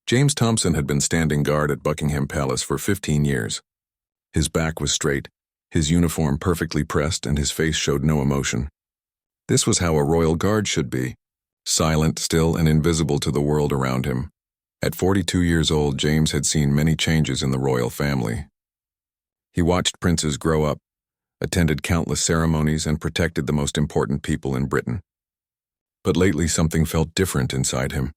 James Thompson had been standing guard at Buckingham Palace for 15 years. His back was straight, his uniform perfectly pressed, and his face showed no emotion. This was how a royal guard should be, silent, still, and invisible to the world around him. At 42 years old, James had seen many changes in the royal family. He watched princes grow up, attended countless ceremonies, and protected the most important people in Britain. But lately something felt different inside him.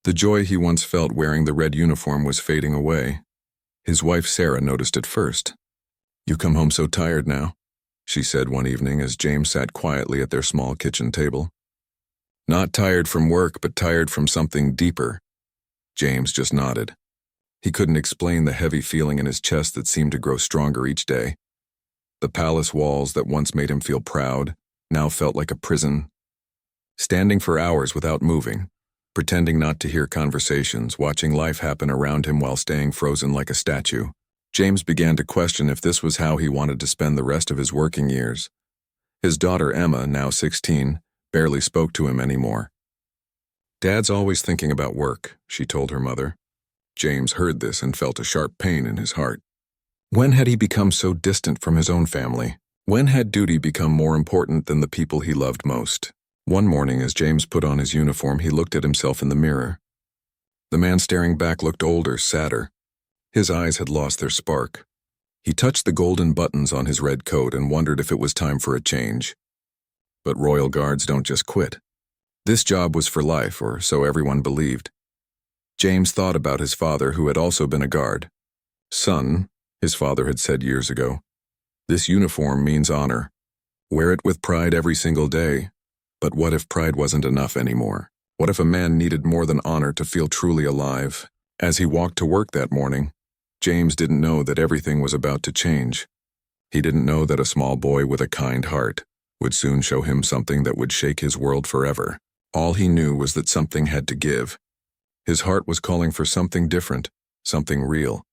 The joy he once felt wearing the red uniform was fading away. His wife Sarah noticed it first. "You come home so tired now," she said one evening as James sat quietly at their small kitchen table. "Not tired from work, but tired from something deeper." James just nodded. He couldn't explain the heavy feeling in his chest that seemed to grow stronger each day. The palace walls that once made him feel proud now felt like a prison. Standing for hours without moving, pretending not to hear conversations, watching life happen around him while staying frozen like a statue, James began to question if this was how he wanted to spend the rest of his working years. His daughter Emma, now 16, barely spoke to him anymore. "Dad's always thinking about work," she told her mother. James heard this and felt a sharp pain in his heart. When had he become so distant from his own family? When had duty become more important than the people he loved most? One morning, as James put on his uniform, he looked at himself in the mirror. The man staring back looked older, sadder. His eyes had lost their spark. He touched the golden buttons on his red coat and wondered if it was time for a change. But royal guards don't just quit. This job was for life, or so everyone believed. James thought about his father, who had also been a guard. "Son," his father had said years ago, "this uniform means honor. Wear it with pride every single day." But what if pride wasn't enough anymore? What if a man needed more than honor to feel truly alive? As he walked to work that morning, James didn't know that everything was about to change. He didn't know that a small boy with a kind heart would soon show him something that would shake his world forever. All he knew was that something had to give. His heart was calling for something different, something real.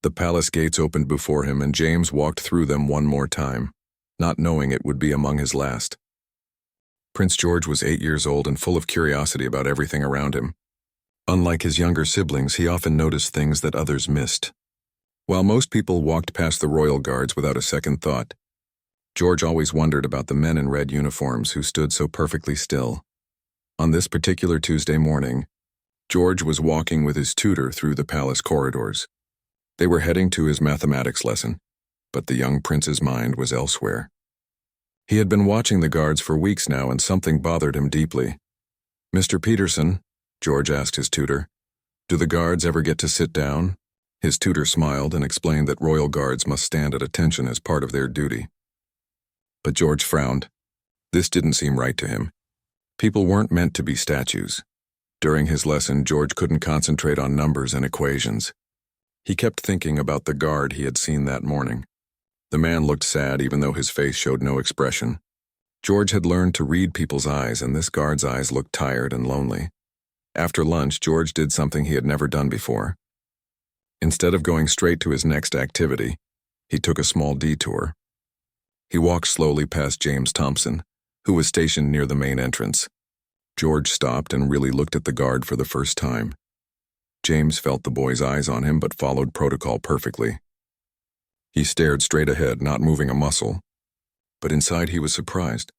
The palace gates opened before him, and James walked through them one more time, not knowing it would be among his last. Prince George was 8 years old and full of curiosity about everything around him. Unlike his younger siblings, he often noticed things that others missed. While most people walked past the royal guards without a second thought, George always wondered about the men in red uniforms who stood so perfectly still. On this particular Tuesday morning, George was walking with his tutor through the palace corridors. They were heading to his mathematics lesson, but the young prince's mind was elsewhere. He had been watching the guards for weeks now, and something bothered him deeply. "Mr. Peterson," George asked his tutor, "do the guards ever get to sit down?" His tutor smiled and explained that royal guards must stand at attention as part of their duty. But George frowned. This didn't seem right to him. People weren't meant to be statues. During his lesson, George couldn't concentrate on numbers and equations. He kept thinking about the guard he had seen that morning. The man looked sad, even though his face showed no expression. George had learned to read people's eyes, and this guard's eyes looked tired and lonely. After lunch, George did something he had never done before. Instead of going straight to his next activity, he took a small detour. He walked slowly past James Thompson, who was stationed near the main entrance. George stopped and really looked at the guard for the first time. James felt the boy's eyes on him, but followed protocol perfectly. He stared straight ahead, not moving a muscle. But inside he was surprised.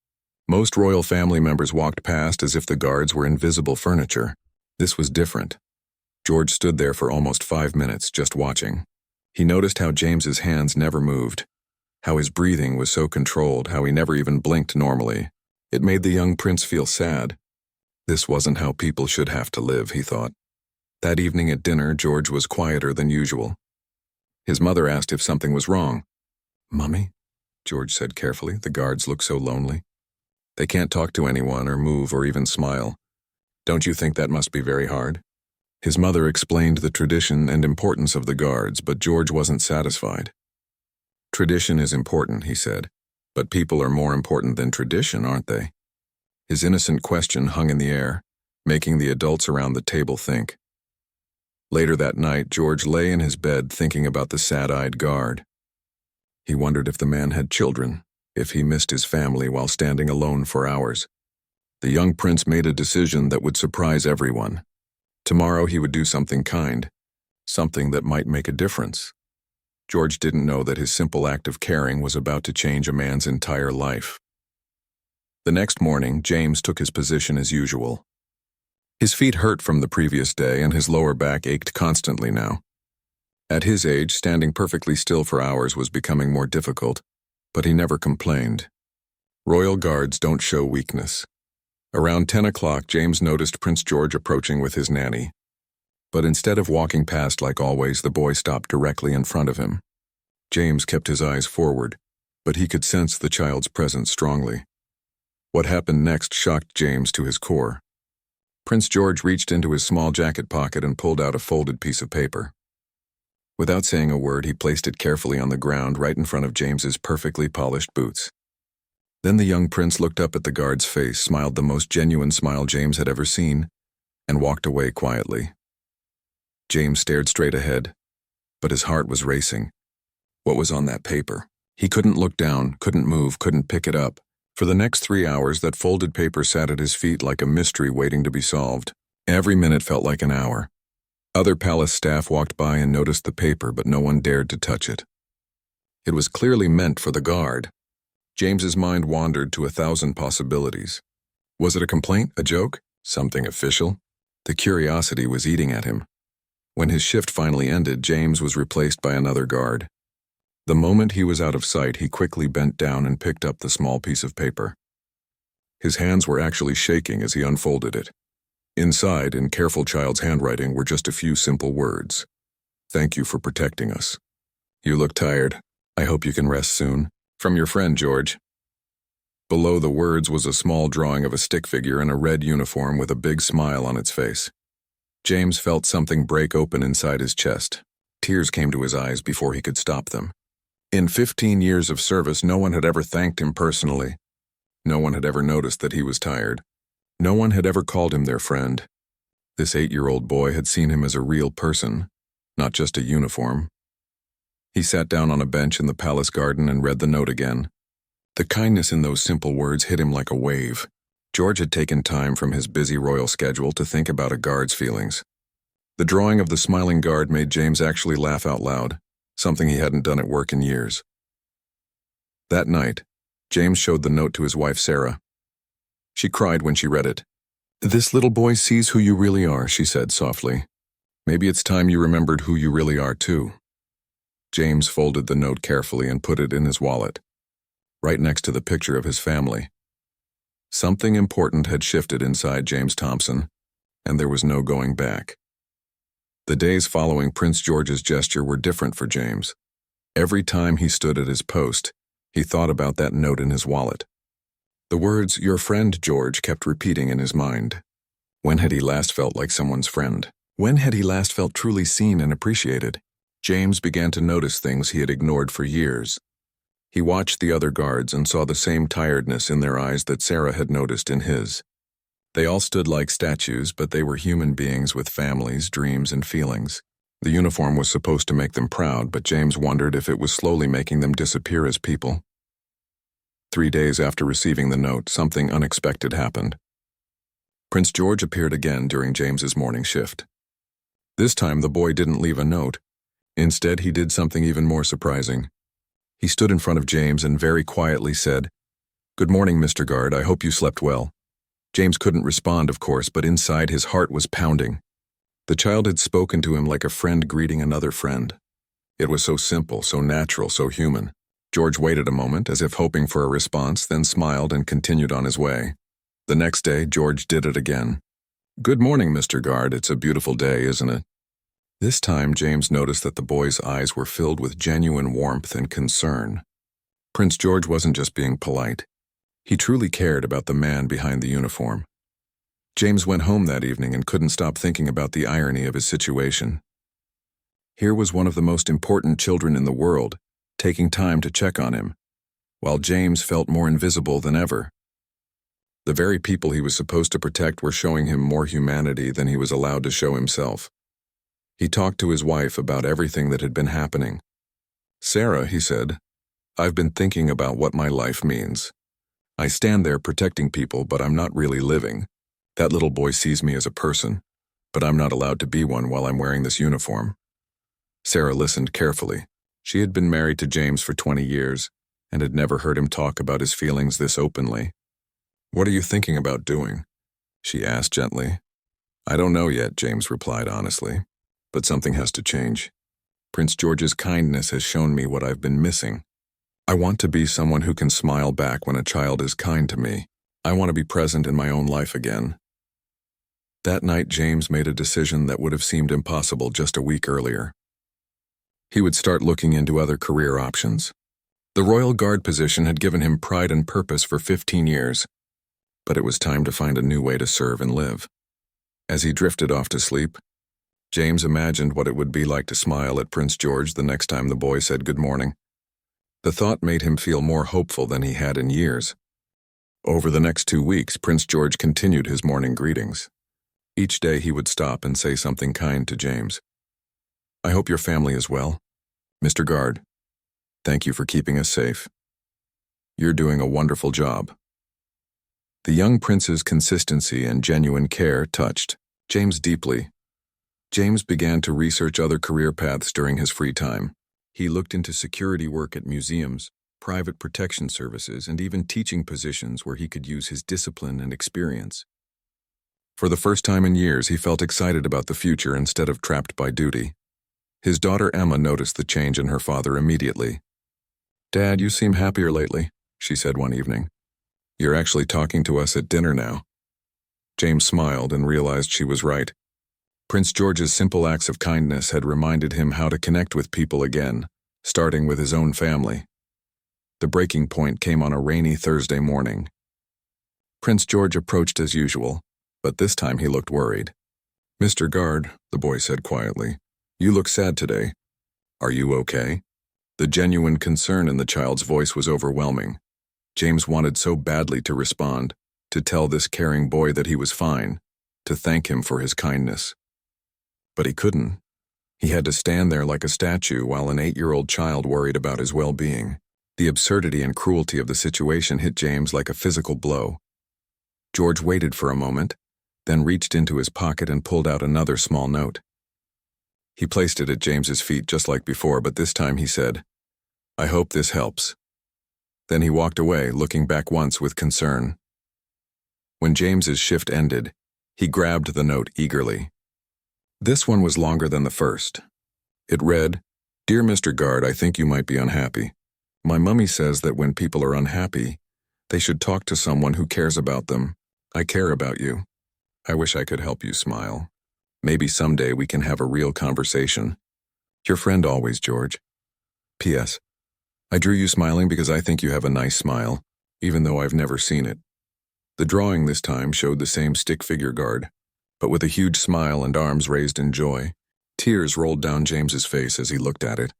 Most royal family members walked past as if the guards were invisible furniture. This was different. George stood there for almost 5 minutes, just watching. He noticed how James's hands never moved, how his breathing was so controlled, how he never even blinked normally. It made the young prince feel sad. This wasn't how people should have to live, he thought. That evening at dinner, George was quieter than usual. His mother asked if something was wrong. "Mummy," George said carefully, "the guards look so lonely. They can't talk to anyone or move or even smile. Don't you think that must be very hard?" His mother explained the tradition and importance of the guards, but George wasn't satisfied. "Tradition is important," he said, "but people are more important than tradition, aren't they?" His innocent question hung in the air, making the adults around the table think. Later that night, George lay in his bed thinking about the sad-eyed guard. He wondered if the man had children, if he missed his family while standing alone for hours. The young prince made a decision that would surprise everyone. Tomorrow he would do something kind, something that might make a difference. George didn't know that his simple act of caring was about to change a man's entire life. The next morning, James took his position as usual. His feet hurt from the previous day and his lower back ached constantly now. At his age, standing perfectly still for hours was becoming more difficult, but he never complained. Royal guards don't show weakness. Around 10 o'clock, James noticed Prince George approaching with his nanny. But instead of walking past like always, the boy stopped directly in front of him. James kept his eyes forward, but he could sense the child's presence strongly. What happened next shocked James to his core. Prince George reached into his small jacket pocket and pulled out a folded piece of paper. Without saying a word, he placed it carefully on the ground right in front of James's perfectly polished boots. Then the young prince looked up at the guard's face, smiled the most genuine smile James had ever seen, and walked away quietly. James stared straight ahead, but his heart was racing. What was on that paper? He couldn't look down, couldn't move, couldn't pick it up. For the next 3 hours, that folded paper sat at his feet like a mystery waiting to be solved. Every minute felt like an hour. Other palace staff walked by and noticed the paper, but no one dared to touch it. It was clearly meant for the guard. James's mind wandered to 1,000 possibilities. Was it a complaint, a joke, something official? The curiosity was eating at him. When his shift finally ended, James was replaced by another guard. The moment he was out of sight, he quickly bent down and picked up the small piece of paper. His hands were actually shaking as he unfolded it. Inside, in careful child's handwriting, were just a few simple words. "Thank you for protecting us. You look tired. I hope you can rest soon. From your friend, George." Below the words was a small drawing of a stick figure in a red uniform with a big smile on its face. James felt something break open inside his chest. Tears came to his eyes before he could stop them. In 15 years of service, no one had ever thanked him personally. No one had ever noticed that he was tired. No one had ever called him their friend. This 8-year-old boy had seen him as a real person, not just a uniform. He sat down on a bench in the palace garden and read the note again. The kindness in those simple words hit him like a wave. George had taken time from his busy royal schedule to think about a guard's feelings. The drawing of the smiling guard made James actually laugh out loud, something he hadn't done at work in years. That night, James showed the note to his wife, Sarah. She cried when she read it. "This little boy sees who you really are," she said softly. "Maybe it's time you remembered who you really are, too." James folded the note carefully and put it in his wallet, right next to the picture of his family. Something important had shifted inside James Thompson, and there was no going back. The days following Prince George's gesture were different for James. Every time he stood at his post, he thought about that note in his wallet. The words, "Your friend, George," kept repeating in his mind. When had he last felt like someone's friend? When had he last felt truly seen and appreciated? James began to notice things he had ignored for years. He watched the other guards and saw the same tiredness in their eyes that Sarah had noticed in his. They all stood like statues, but they were human beings with families, dreams, and feelings. The uniform was supposed to make them proud, but James wondered if it was slowly making them disappear as people. 3 days after receiving the note, something unexpected happened. Prince George appeared again during James's morning shift. This time the boy didn't leave a note. Instead, he did something even more surprising. He stood in front of James and very quietly said, "Good morning, Mr. Guard. I hope you slept well." James couldn't respond, of course, but inside his heart was pounding. The child had spoken to him like a friend greeting another friend. It was so simple, so natural, so human. George waited a moment, as if hoping for a response, then smiled and continued on his way. The next day, George did it again. "Good morning, Mr. Guard. It's a beautiful day, isn't it?" This time, James noticed that the boy's eyes were filled with genuine warmth and concern. Prince George wasn't just being polite. He truly cared about the man behind the uniform. James went home that evening and couldn't stop thinking about the irony of his situation. Here was one of the most important children in the world, taking time to check on him, while James felt more invisible than ever. The very people he was supposed to protect were showing him more humanity than he was allowed to show himself. He talked to his wife about everything that had been happening. "Sarah," he said, "I've been thinking about what my life means. I stand there protecting people, but I'm not really living. That little boy sees me as a person, but I'm not allowed to be one while I'm wearing this uniform. Sarah listened carefully. She had been married to James for 20 years and had never heard him talk about his feelings this openly. "What are you thinking about doing?" she asked gently. "I don't know yet," James replied honestly, "but something has to change. Prince George's kindness has shown me what I've been missing. I want to be someone who can smile back when a child is kind to me. I want to be present in my own life again." That night, James made a decision that would have seemed impossible just a week earlier. He would start looking into other career options. The Royal Guard position had given him pride and purpose for 15 years, but it was time to find a new way to serve and live. As he drifted off to sleep, James imagined what it would be like to smile at Prince George the next time the boy said good morning. The thought made him feel more hopeful than he had in years. Over the next 2 weeks, Prince George continued his morning greetings. Each day he would stop and say something kind to James. "I hope your family is well. Mr. Guard, thank you for keeping us safe. You're doing a wonderful job." The young prince's consistency and genuine care touched James deeply. James began to research other career paths during his free time. He looked into security work at museums, private protection services, and even teaching positions where he could use his discipline and experience. For the first time in years, he felt excited about the future instead of trapped by duty. His daughter Emma noticed the change in her father immediately. "Dad, you seem happier lately," she said one evening. "You're actually talking to us at dinner now." James smiled and realized she was right. Prince George's simple acts of kindness had reminded him how to connect with people again, starting with his own family. The breaking point came on a rainy Thursday morning. Prince George approached as usual, but this time he looked worried. "Mr. Guard," the boy said quietly, "you look sad today. Are you okay?" The genuine concern in the child's voice was overwhelming. James wanted so badly to respond, to tell this caring boy that he was fine, to thank him for his kindness. But he couldn't. He had to stand there like a statue while an 8-year-old child worried about his well-being. The absurdity and cruelty of the situation hit James like a physical blow. George waited for a moment, then reached into his pocket and pulled out another small note. He placed it at James's feet just like before, but this time he said, "I hope this helps." Then he walked away, looking back once with concern. When James's shift ended, he grabbed the note eagerly. This one was longer than the first. It read, "Dear Mr. Guard, I think you might be unhappy. My mummy says that when people are unhappy, they should talk to someone who cares about them. I care about you. I wish I could help you smile. Maybe someday we can have a real conversation. Your friend always, George. P.S. I drew you smiling because I think you have a nice smile, even though I've never seen it." The drawing this time showed the same stick figure guard, but with a huge smile and arms raised in joy. Tears rolled down James's face as he looked at it.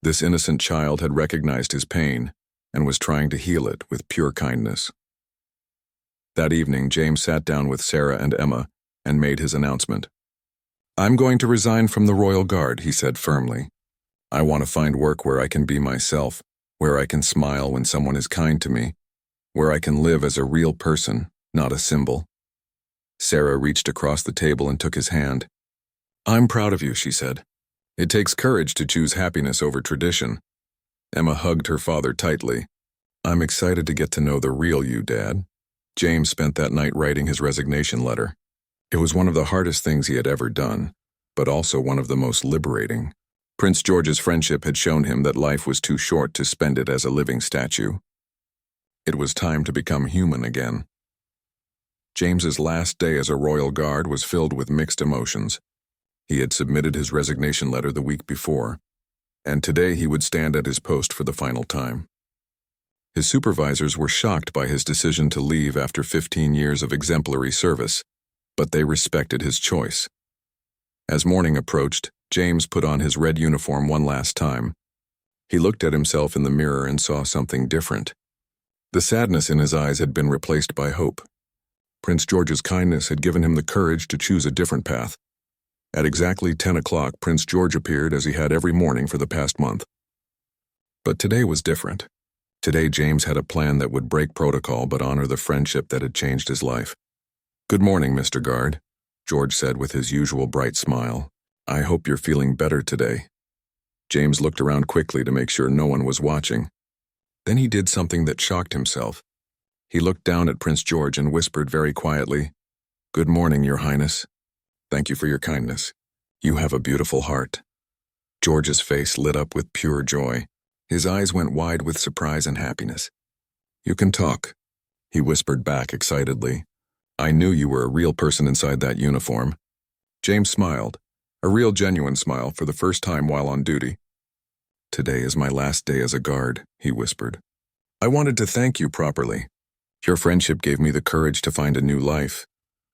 This innocent child had recognized his pain and was trying to heal it with pure kindness. That evening, James sat down with Sarah and Emma and made his announcement. "I'm going to resign from the Royal Guard," he said firmly. "I want to find work where I can be myself, where I can smile when someone is kind to me, where I can live as a real person, not a symbol." Sarah reached across the table and took his hand. "I'm proud of you," she said. "It takes courage to choose happiness over tradition." Emma hugged her father tightly. "I'm excited to get to know the real you, Dad." James spent that night writing his resignation letter. It was one of the hardest things he had ever done, but also one of the most liberating. Prince George's friendship had shown him that life was too short to spend it as a living statue. It was time to become human again. James's last day as a Royal Guard was filled with mixed emotions. He had submitted his resignation letter the week before, and today he would stand at his post for the final time. His supervisors were shocked by his decision to leave after 15 years of exemplary service, but they respected his choice. As morning approached, James put on his red uniform one last time. He looked at himself in the mirror and saw something different. The sadness in his eyes had been replaced by hope. Prince George's kindness had given him the courage to choose a different path. At exactly 10 o'clock, Prince George appeared as he had every morning for the past month. But today was different. Today, James had a plan that would break protocol but honor the friendship that had changed his life. "Good morning, Mr. Guard." George said with his usual bright smile. "I hope you're feeling better today." James looked around quickly to make sure no one was watching. Then he did something that shocked himself. He looked down at Prince George and whispered very quietly, "Good morning, Your Highness. Thank you for your kindness. You have a beautiful heart." George's face lit up with pure joy. His eyes went wide with surprise and happiness. "You can talk," he whispered back excitedly. "I knew you were a real person inside that uniform." James smiled, a real genuine smile for the first time while on duty. "Today is my last day as a guard," he whispered. "I wanted to thank you properly. Your friendship gave me the courage to find a new life."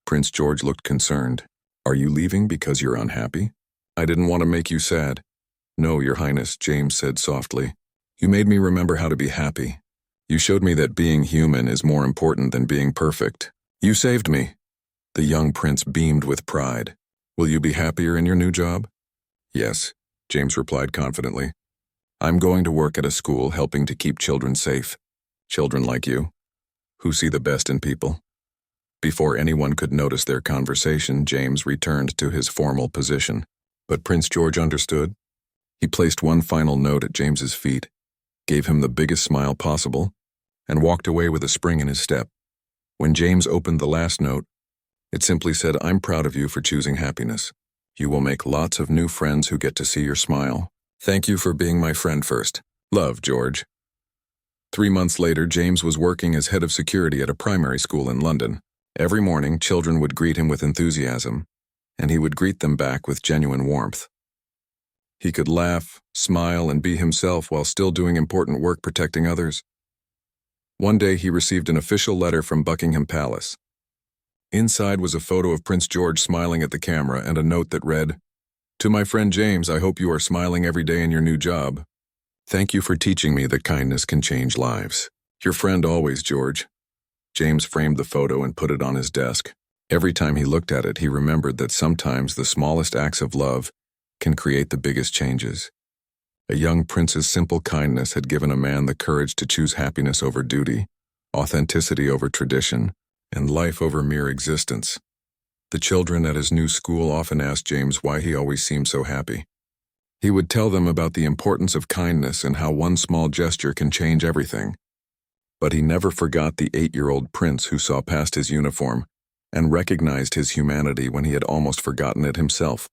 Prince George looked concerned. "Are you leaving because you're unhappy?" "I didn't want to make you sad." "No, Your Highness," James said softly. "You made me remember how to be happy. You showed me that being human is more important than being perfect. You saved me." The young prince beamed with pride. "Will you be happier in your new job?" "Yes," James replied confidently. "I'm going to work at a school helping to keep children safe. Children like you, who see the best in people." Before anyone could notice their conversation, James returned to his formal position. But Prince George understood. He placed one final note at James's feet, gave him the biggest smile possible, and walked away with a spring in his step. When James opened the last note, it simply said, "I'm proud of you for choosing happiness. You will make lots of new friends who get to see your smile. Thank you for being my friend first. Love, George." 3 months later, James was working as head of security at a primary school in London. Every morning, children would greet him with enthusiasm, and he would greet them back with genuine warmth. He could laugh, smile, and be himself while still doing important work protecting others. One day, he received an official letter from Buckingham Palace. Inside was a photo of Prince George smiling at the camera and a note that read, "To my friend James, I hope you are smiling every day in your new job. Thank you for teaching me that kindness can change lives. Your friend always, George." James framed the photo and put it on his desk. Every time he looked at it, he remembered that sometimes the smallest acts of love can create the biggest changes. A young prince's simple kindness had given a man the courage to choose happiness over duty, authenticity over tradition, and life over mere existence. The children at his new school often asked James why he always seemed so happy. He would tell them about the importance of kindness and how one small gesture can change everything. But he never forgot the 8-year-old prince who saw past his uniform and recognized his humanity when he had almost forgotten it himself.